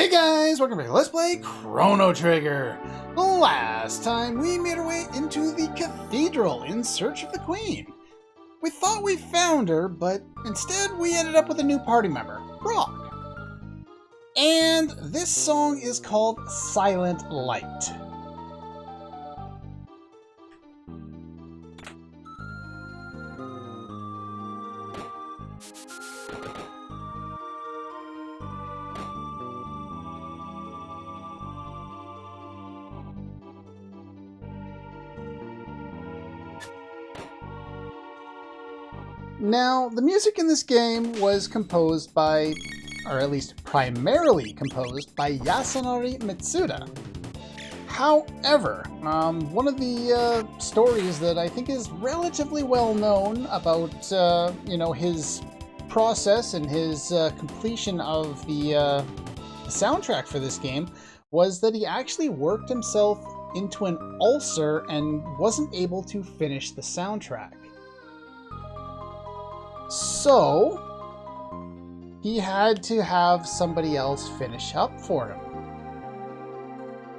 Hey guys, welcome back to Let's Play Chrono Trigger. Last time we made our way into the Cathedral in search of the Queen. We thought we found her, but instead we ended up with a new party member, Brock. And this song is called Silent Light. Now, the music in this game was composed by, or at least primarily composed by Yasunori Mitsuda. However, one of the stories that I think is relatively well known about, his process and his completion of the soundtrack for this game was that he actually worked himself into an ulcer and wasn't able to finish the soundtrack. So, he had to have somebody else finish up for him.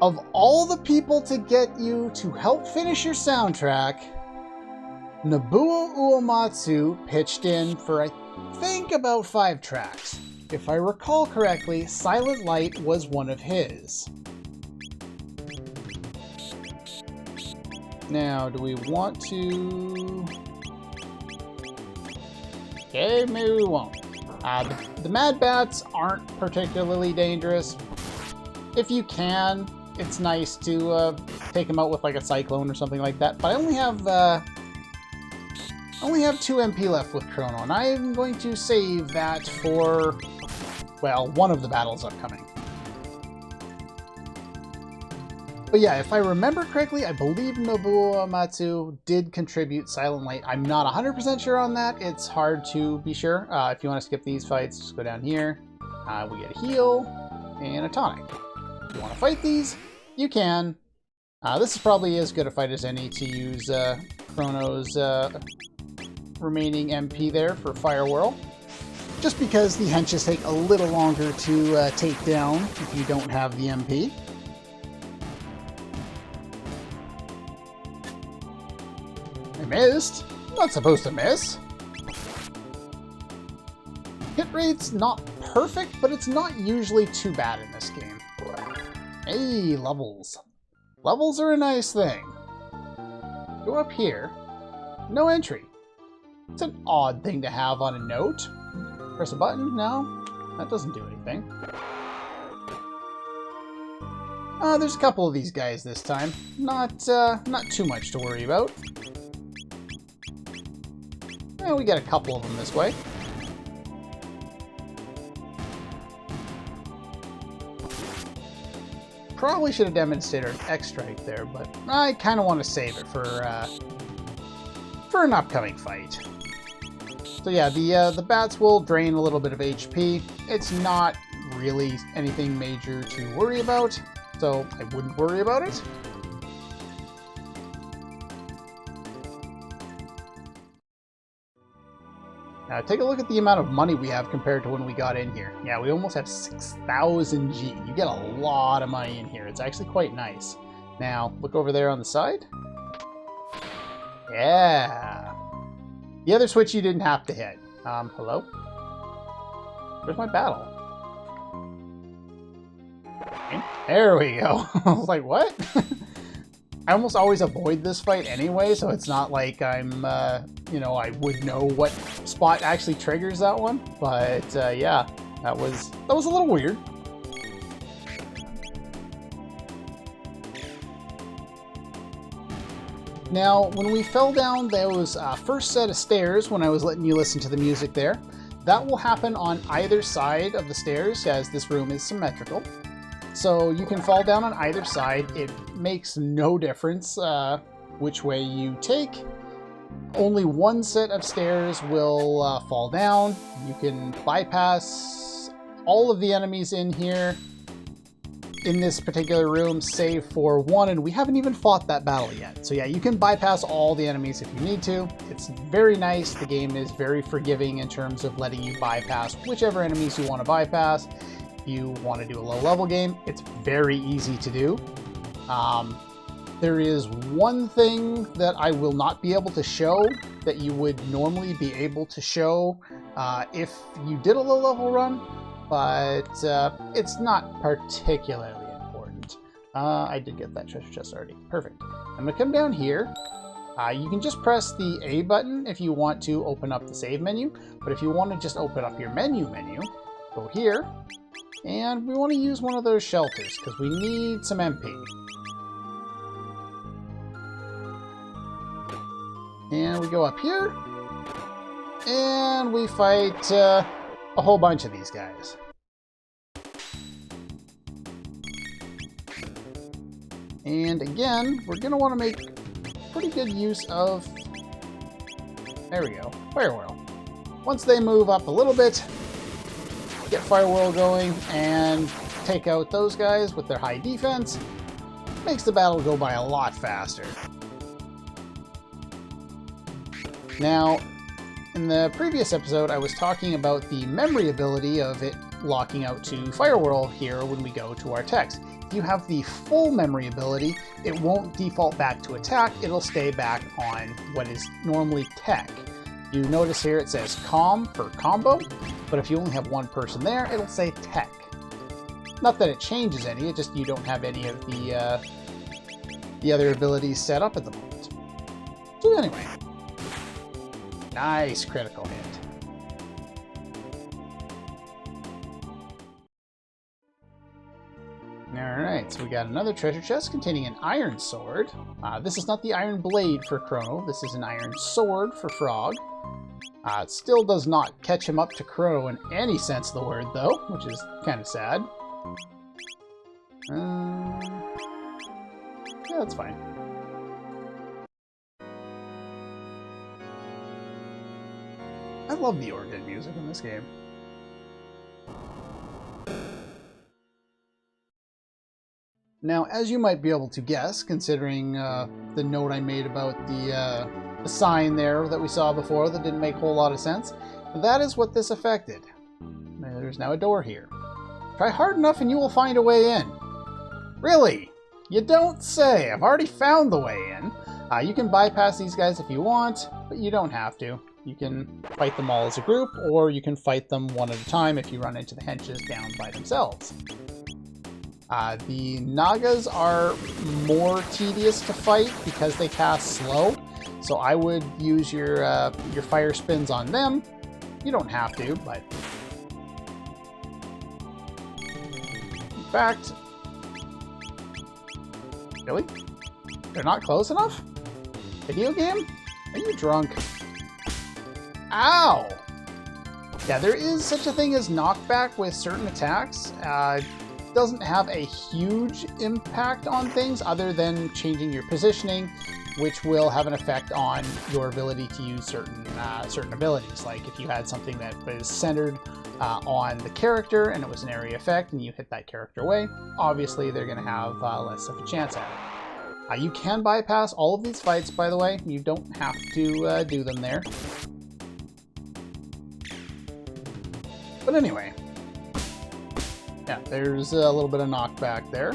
Of all the people to get you to help finish your soundtrack, Nobuo Uematsu pitched in for, I think, about 5 tracks. If I recall correctly, Silent Light was one of his. Now, do we want to... Okay, maybe we won't. The Mad Bats aren't particularly dangerous. If you can, it's nice to take them out with like a cyclone or something like that. But I only have 2 MP left with Chrono, and I'm going to save that for, well, one of the battles upcoming. But yeah, if I remember correctly, I believe Nobuo Uematsu did contribute Silent Light. I'm not 100% sure on that. It's hard to be sure. If you want to skip these fights, just go down here. We get a heal and a tonic. If you want to fight these, you can. This is probably as good a fight as any to use Chrono's remaining MP there for Fire Whirl. Just because the henches take a little longer to take down if you don't have the MP. I missed. Not supposed to miss. Hit rate's not perfect, but it's not usually too bad in this game. Hey, levels. Levels are a nice thing. Go up here. No entry. It's an odd thing to have on a note. Press a button? No, that doesn't do anything. There's a couple of these guys this time. Not too much to worry about. Well, we get a couple of them this way. Probably should have demonstrated an X-Strike there, but I kind of want to save it for an upcoming fight. So yeah, the bats will drain a little bit of HP. It's not really anything major to worry about, so I wouldn't worry about it. Now take a look at the amount of money we have compared to when we got in here. Yeah, we almost have 6,000 G. You get a lot of money in here. It's actually quite nice. Now, look over there on the side. Yeah. The other switch you didn't have to hit. Hello? Where's my battle? There we go. I was like, what? I almost always avoid this fight anyway, so it's not like I'm, I would know what spot actually triggers that one. But yeah, that was a little weird. Now, when we fell down those first set of stairs, when I was letting you listen to the music there, that will happen on either side of the stairs, as this room is symmetrical. So you can fall down on either side. It makes no difference which way you take. Only one set of stairs will fall down. You can bypass all of the enemies in here in this particular room, save for one, and we haven't even fought that battle yet. So yeah, you can bypass all the enemies if you need to. It's very nice. The game is very forgiving in terms of letting you bypass whichever enemies you want to bypass. you want to do a low-level game, it's very easy to do. There is one thing that I will not be able to show that you would normally be able to show if you did a low-level run, but it's not particularly important. I did get that treasure chest already. Perfect. I'm going to come down here. You can just press the A button if you want to open up the save menu, but if you want to just open up your menu, go here, and we want to use one of those shelters because we need some MP. And we go up here, and we fight a whole bunch of these guys. And again, we're going to want to make pretty good use of, there we go, Fire Whirl. Once they move up a little bit, get Fire Whirl going and take out those guys with their high defense, makes the battle go by a lot faster. Now, in the previous episode, I was talking about the memory ability of it locking out to Fire Whirl here when we go to our text. If you have the full memory ability, it won't default back to attack, it'll stay back on what is normally tech. You notice here it says com for combo, but if you only have one person there, it'll say tech. Not that it changes any, it just you don't have any of the other abilities set up at the moment. So anyway. Nice critical hit. Alright, so we got another treasure chest containing an iron sword. This is not the iron blade for Chrono, this is an iron sword for Frog. It still does not catch him up to Chrono in any sense of the word, though, which is kind of sad. Yeah, that's fine. I love the organ music in this game. Now, as you might be able to guess, considering the note I made about the sign there that we saw before that didn't make a whole lot of sense, that is what this affected. There's now a door here. Try hard enough and you will find a way in. Really? You don't say! I've already found the way in. You can bypass these guys if you want, but you don't have to. You can fight them all as a group, or you can fight them one at a time if you run into the henches down by themselves. The Nagas are more tedious to fight because they cast slow, so I would use your fire spins on them. You don't have to, but... In fact... Really? They're not close enough? Video game? Are you drunk? Ow! Yeah, there is such a thing as knockback with certain attacks. Doesn't have a huge impact on things other than changing your positioning, which will have an effect on your ability to use certain abilities. Like if you had something that was centered on the character and it was an area effect and you hit that character away, obviously they're going to have less of a chance at it. You can bypass all of these fights, by the way. You don't have to do them there. But anyway, yeah, there's a little bit of knockback there.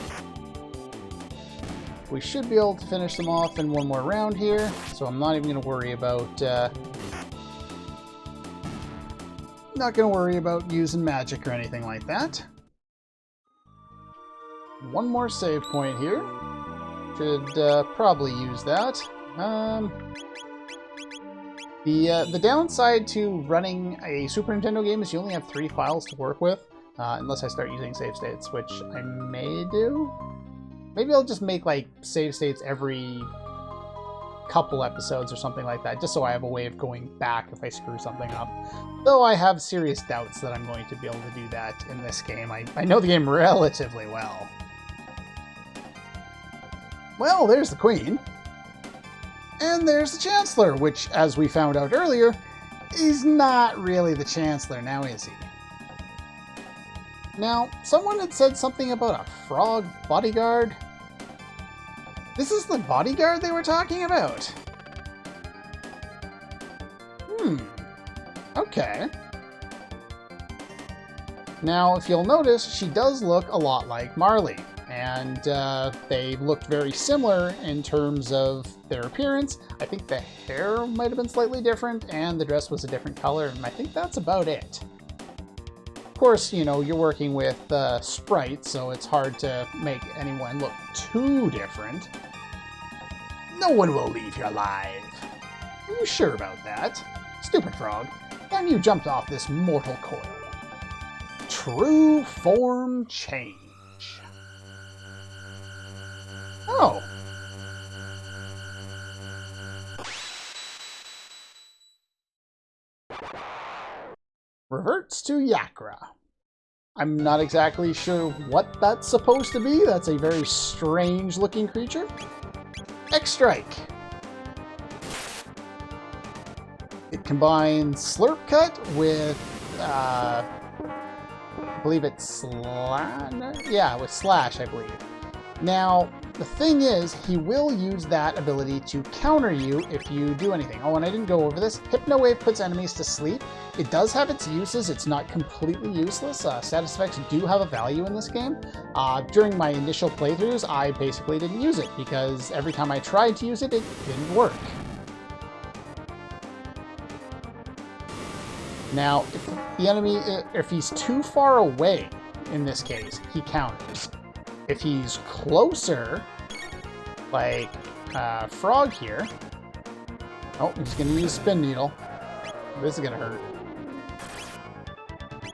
We should be able to finish them off in one more round here, so I'm not even going to worry about using magic or anything like that. One more save point here. Should probably use that. The downside to running a Super Nintendo game is you only have 3 files to work with, unless I start using save states, which I may do. Maybe I'll just make like save states every couple episodes or something like that, just so I have a way of going back if I screw something up. Though I have serious doubts that I'm going to be able to do that in this game. I know the game relatively well. Well, there's the Queen. And there's the Chancellor, which, as we found out earlier, is not really the Chancellor now, is he? Now, someone had said something about a frog bodyguard. This is the bodyguard they were talking about? Okay. Now, if you'll notice, she does look a lot like Marle, and they looked very similar in terms of their appearance. I think the hair might have been slightly different, and the dress was a different color, and I think that's about it. Of course, you know, you're working with sprites, so it's hard to make anyone look too different. No one will leave you alive. Are you sure about that? Stupid frog, damn you jumped off this mortal coil. True form change. Oh. Reverts to Yakra. I'm not exactly sure what that's supposed to be. That's a very strange looking creature. X-Strike. It combines Slurp Cut with, I believe it's Slash? Yeah, with Slash, I believe. Now, the thing is, he will use that ability to counter you if you do anything. Oh, and I didn't go over this. Hypno Wave puts enemies to sleep. It does have its uses. It's not completely useless. Status effects do have a value in this game. During my initial playthroughs, I basically didn't use it because every time I tried to use it, it didn't work. Now, if the enemy, if he's too far away, in this case, he counters. If he's closer, like Frog here, oh, he's going to use Spin Needle. This is going to hurt.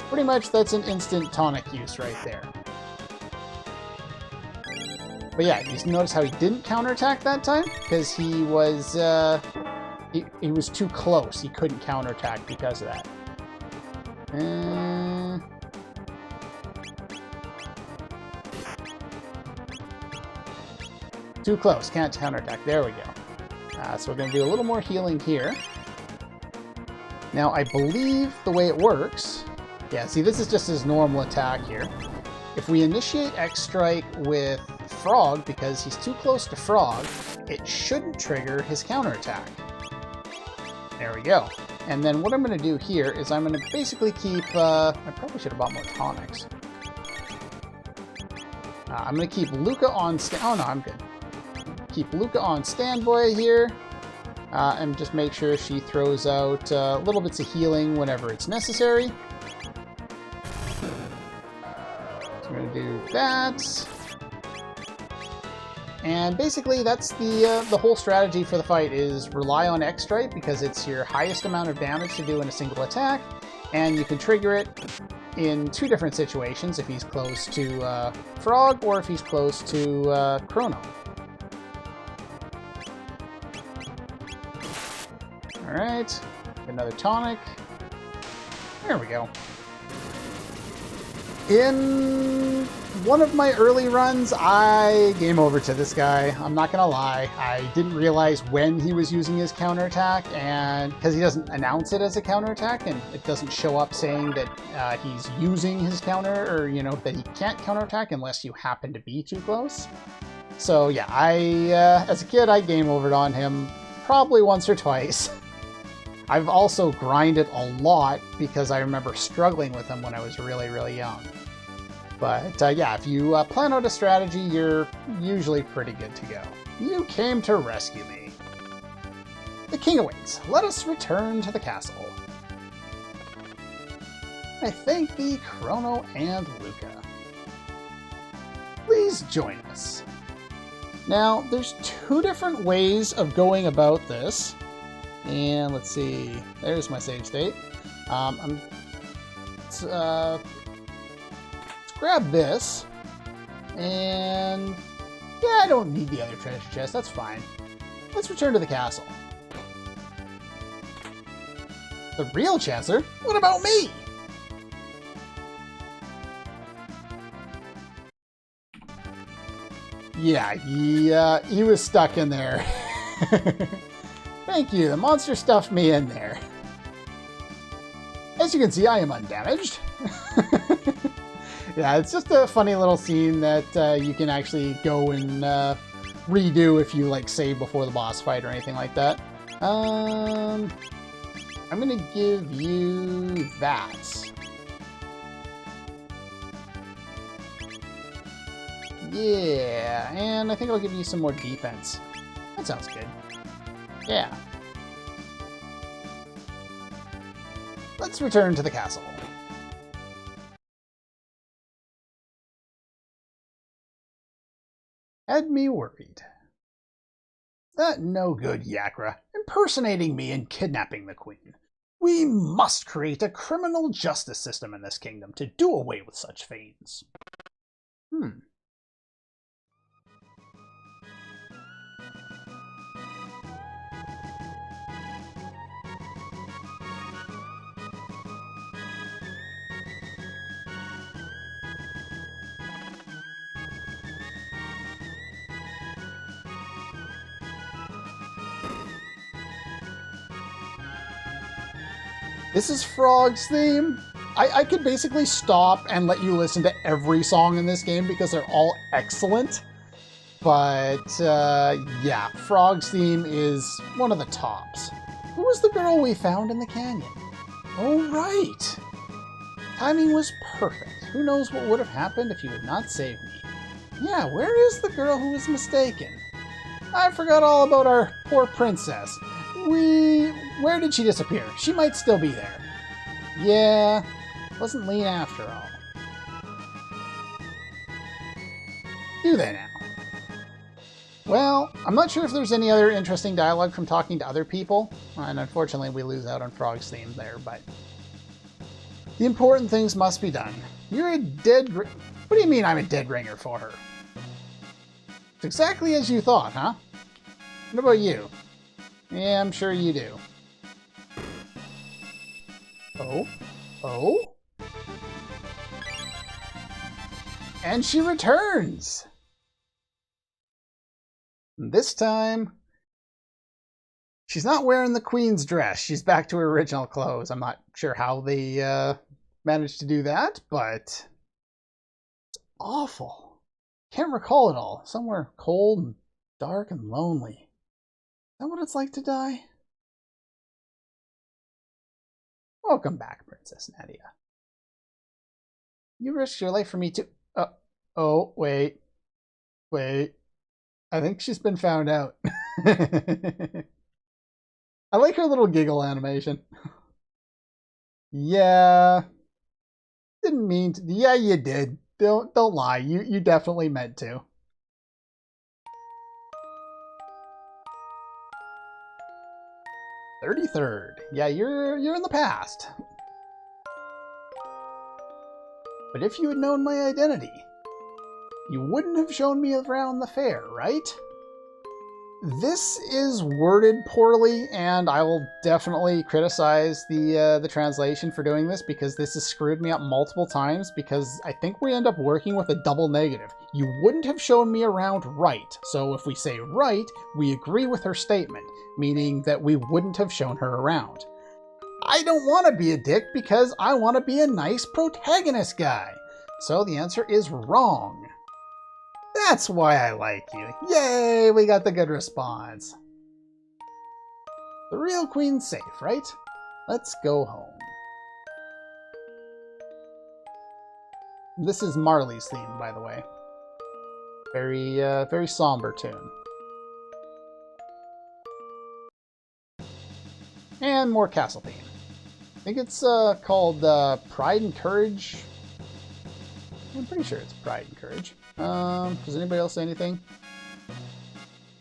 Pretty much that's an instant tonic use right there. But yeah, you notice how he didn't counterattack that time? Because he was too close. He couldn't counterattack because of that. Too close, can't counterattack. There we go. So we're going to do a little more healing here. Now, I believe the way it works... Yeah, see, this is just his normal attack here. If we initiate X-Strike with Frog, because he's too close to Frog, it shouldn't trigger his counterattack. There we go. And then what I'm going to do here is I'm going to basically keep... I probably should have bought more tonics. I'm going to keep Luca on... Oh, no, I'm good. Keep Luca on standby here. And just make sure she throws out little bits of healing whenever it's necessary. So we're going to do that. And basically that's the whole strategy for the fight is rely on X-Strike because it's your highest amount of damage to do in a single attack. And you can trigger it in two different situations if he's close to Frog or if he's close to Chrono. Alright, another tonic. There we go. In one of my early runs, I game over to this guy. I'm not gonna lie. I didn't realize when he was using his counterattack, and because he doesn't announce it as a counterattack, and it doesn't show up saying that he's using his counter, or you know that he can't counterattack unless you happen to be too close. So yeah, as a kid, I game overed on him probably once or twice. I've also grinded a lot because I remember struggling with him when I was really, really young. But yeah, if you plan out a strategy, you're usually pretty good to go. You came to rescue me. The king awaits. Let us return to the castle. I thank thee, Chrono and Luca. Please join us. Now, there's two different ways of going about this. And let's see, there's my save state. Let's grab this. And yeah, I don't need the other treasure chest, that's fine. Let's return to the castle. The real Chancellor? What about me? Yeah, he was stuck in there. Thank you, the monster stuffed me in there. As you can see, I am undamaged. Yeah, it's just a funny little scene that you can actually go and redo if you like save before the boss fight or anything like that. I'm gonna give you that. Yeah, and I think I'll give you some more defense. That sounds good. Yeah. Let's return to the castle. Had me worried. That no-good Yakra, impersonating me and kidnapping the queen. We must create a criminal justice system in this kingdom to do away with such fiends. This is Frog's theme. I could basically stop and let you listen to every song in this game because they're all excellent. But yeah, Frog's theme is one of the tops. Who was the girl we found in the canyon? Oh, right. Timing was perfect. Who knows what would have happened if you had not saved me. Yeah, where is the girl who was mistaken? I forgot all about our poor princess. Where did she disappear? She might still be there. Yeah, wasn't Lean after all. Do they now? Well, I'm not sure if there's any other interesting dialogue from talking to other people, and unfortunately we lose out on Frog's theme there, but the important things must be done. You're a dead... What do you mean I'm a dead ringer for her? It's exactly as you thought, huh? What about you? Yeah, I'm sure you do. Oh? Oh? And she returns! This time, she's not wearing the queen's dress. She's back to her original clothes. I'm not sure how they managed to do that, but it's awful. Can't recall it all. Somewhere cold and dark and lonely. Is that what it's like to die? Welcome back, Princess Nadia. You risked your life for me too. Oh, wait. Wait. I think she's been found out. I like her little giggle animation. Yeah. Didn't mean to. Yeah, you did. Don't lie. You definitely meant to. "33rd. Yeah, you're in the past. But if you had known my identity, you wouldn't have shown me around the fair, right?" This is worded poorly, and I will definitely criticize the translation for doing this, because this has screwed me up multiple times, because I think we end up working with a double negative. You wouldn't have shown me around, right? So if we say right, we agree with her statement, meaning that we wouldn't have shown her around. I don't want to be a dick because I want to be a nice protagonist guy. So the answer is wrong. That's why I like you. Yay, we got the good response. The real queen's safe, right? Let's go home. This is Marle's theme, by the way. Very somber tune. And more castle theme. I think it's called Pride and Courage. I'm pretty sure it's Pride and Courage. Does anybody else say anything?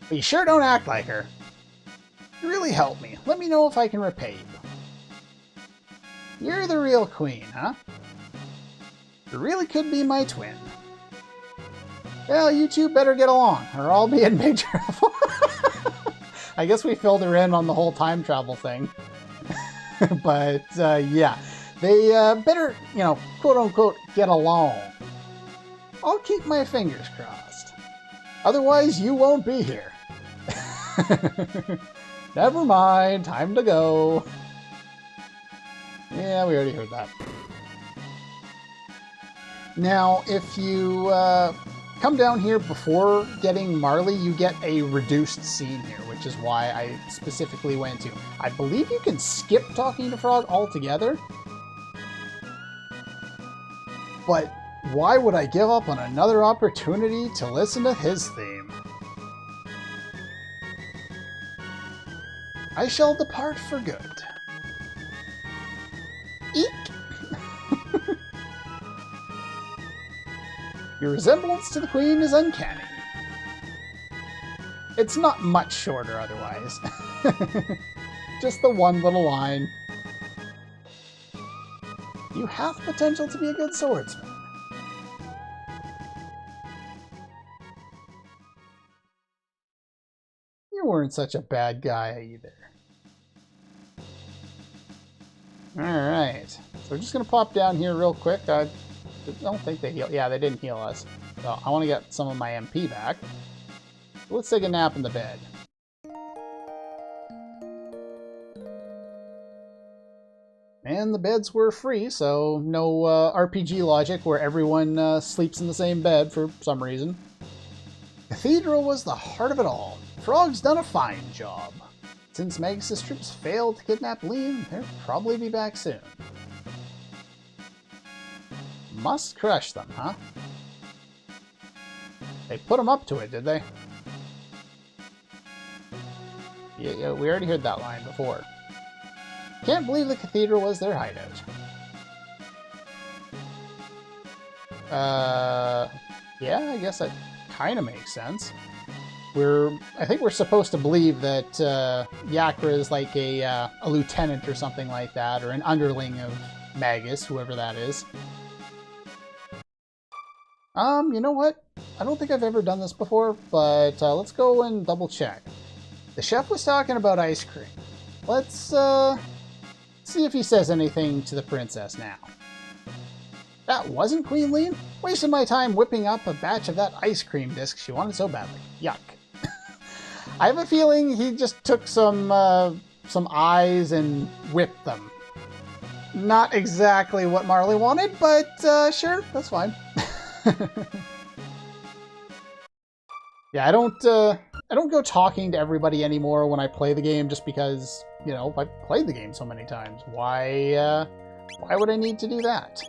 But you sure don't act like her. You really helped me. Let me know if I can repay you. You're the real queen, huh? You really could be my twin. Well, you two better get along, or I'll be in big trouble. I guess we filled her in on the whole time travel thing. But, yeah. They better, quote-unquote, get along. I'll keep my fingers crossed. Otherwise, you won't be here. Never mind, time to go. Yeah, we already heard that. Now, if you come down here before getting Marle, you get a reduced scene here, which is why I specifically went to. I believe you can skip talking to Frog altogether. But Why would I give up on another opportunity to listen to his theme? I shall depart for good. Eek! Your resemblance to the Queen is uncanny. It's not much shorter otherwise. Just the one little line. You have potential to be a good swordsman. You weren't such a bad guy either. Alright, so we're just going to pop down here real quick. I don't think they heal. Yeah, they didn't heal us. So I want to get some of my MP back. Let's take a nap in the bed. And the beds were free, so no RPG logic where everyone sleeps in the same bed for some reason. Cathedral was the heart of it all. Frog's done a fine job. Since Magus' troops failed to kidnap Liam, they'll probably be back soon. Must crush them, huh? They put him up to it, did they? Yeah, we already heard that line before. Can't believe the Cathedral was their hideout. Yeah, I guess that kind of makes sense. I think we're supposed to believe that Yakra is like a lieutenant or something like that, or an underling of Magus, whoever that is. You know what? I don't think I've ever done this before, but let's go and double check. The chef was talking about ice cream. Let's see if he says anything to the princess now. That wasn't Queen Lean? Wasted my time whipping up a batch of that ice cream disc she wanted so badly. Yuck. I have a feeling he just took some eyes and whipped them. Not exactly what Marle wanted, but sure, that's fine. Yeah, I don't go talking to everybody anymore when I play the game just because, you know, I've played the game so many times. Why would I need to do that?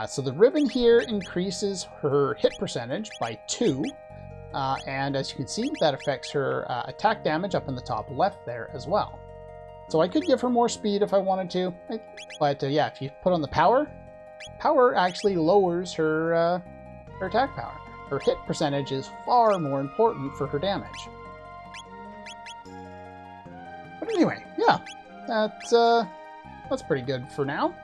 So the ribbon here increases her hit percentage by 2. And as you can see, that affects her attack damage up in the top left there as well. So I could give her more speed if I wanted to. But yeah, if you put on the power actually lowers her attack power. Her hit percentage is far more important for her damage. But anyway, yeah, that's pretty good for now.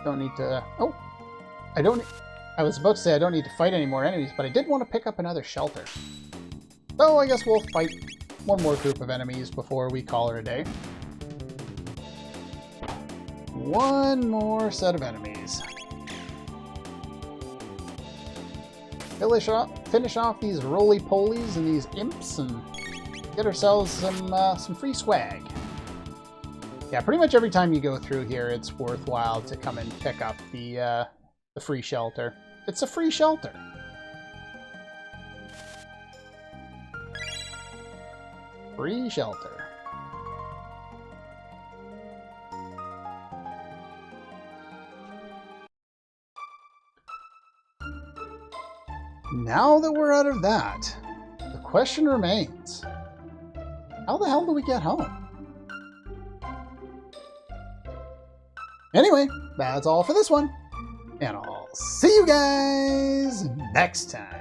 Don't need to... Oh! I was about to say I don't need to fight any more enemies, but I did want to pick up another shelter. So I guess we'll fight one more group of enemies before we call it a day. One more set of enemies. Finish off these roly-polies and these imps and get ourselves some free swag. Yeah, pretty much every time you go through here, it's worthwhile to come and pick up the free shelter. It's a free shelter. Free shelter. Now that we're out of that, the question remains, how the hell do we get home? Anyway, that's all for this one, and I'll see you guys next time.